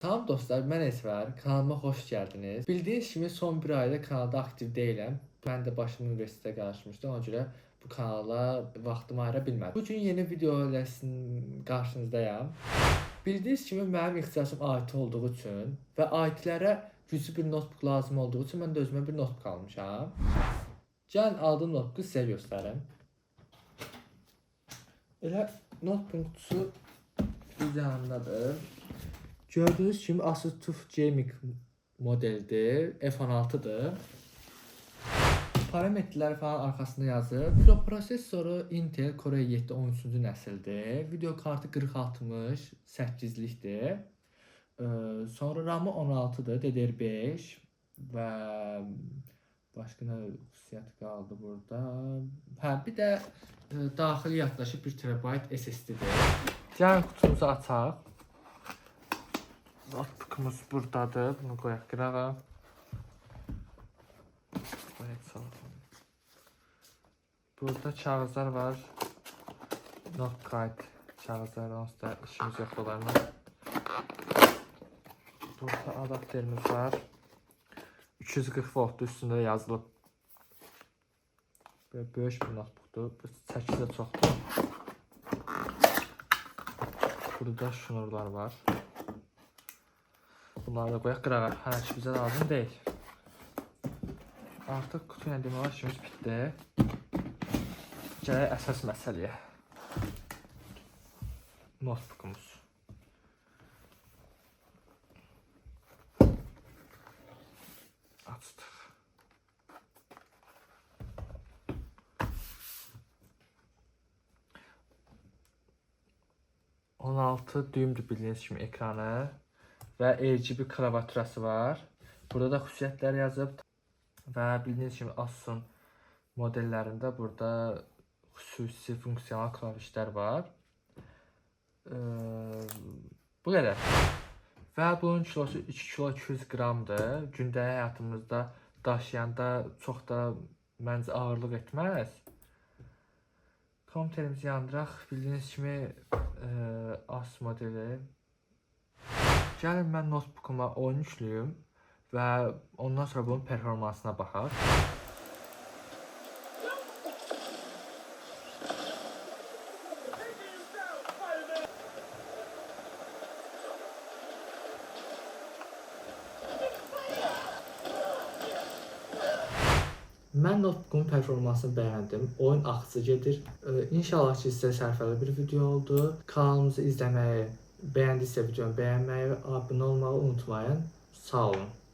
Salam dostlar, mən Esvər. Kanalıma xoş gəldiniz. Bildiyiniz kimi son bir ayda kanalda aktiv deyiləm. Mən də başım universitetə qarışmışdı. Ona görə bu kanala vaxtımı ayıra bilmədim. Bu gün yeni video ilə qarşınızdayam. Bildiyiniz kimi mənim ixtisasım IT olduğu üçün və IT-lərə güclü bir notebook lazım olduğu üçün mən də özümə bir notebook almışam. Gəlin aldığım notebooku sizə göstərim. Elə notebook kutusu bu yanındadır. Gördüğünüz kimi Asus TUF Gaming modelidir. F16'dır. Parametrlər falan arkasında yazır. Mikroprosesoru Intel Core i7 13-cü nəsildir. Video kartı 4060 8-likdir. Sonra RAM-ı 16-dır, DDR5 və başqa nə xüsusiyyət qaldı burada? Hə, bir də daxili yaklaşık 1 TB SSD-dir. Gəlin kutumuzu açaq. Notebook'umuz buradadır. Bunu qoyaq qırağa. Burada kağızlar var. Notepad kağızlar, onsuz da işimiz yox olarlar. Burada adapterimiz var. 240 voltdur, üstündə yazılıb. Böyle böyük bir notebookdur. Çəki də çoxdur. Burada şnurlar var. Bunları da qoyaq qırağa. Hələ ki bizə lazım deyil. Artıq kutu ilə demək olar işimiz bitdi. Gələk əsas məsələyə. Notebook'umuz. Açdıq. (16 düymdür bildiyiniz kimi ekranı və RGB klaviaturası var. Burada da xüsusiyyətlər yazıb və bildiyiniz kimi Asus'un modellərində burada xüsusi funksiyonal klavişlər var. Bu qədər. Və bunun kilosu 2 kilo 200 qramdır. Gündəlik həyatımızda daşıyanda çox da məncə ağırlıq etməz. Kompüterimizi yandıraq. Bildiyiniz kimi Asus modeli. Gəlin mən notebook'uma oyun yüklüyüm və ondan sonra bunun performansına baxaq. Mən notebook'un performansını bəyəndim. Oyun axıcı gedir. İnşallah ki sizə sərfəli bir video oldu. Kanalımızı izləməyi, bəyəndiysə videonu bəyənməyi və abunə olmağı unutmayın. Sağ olun.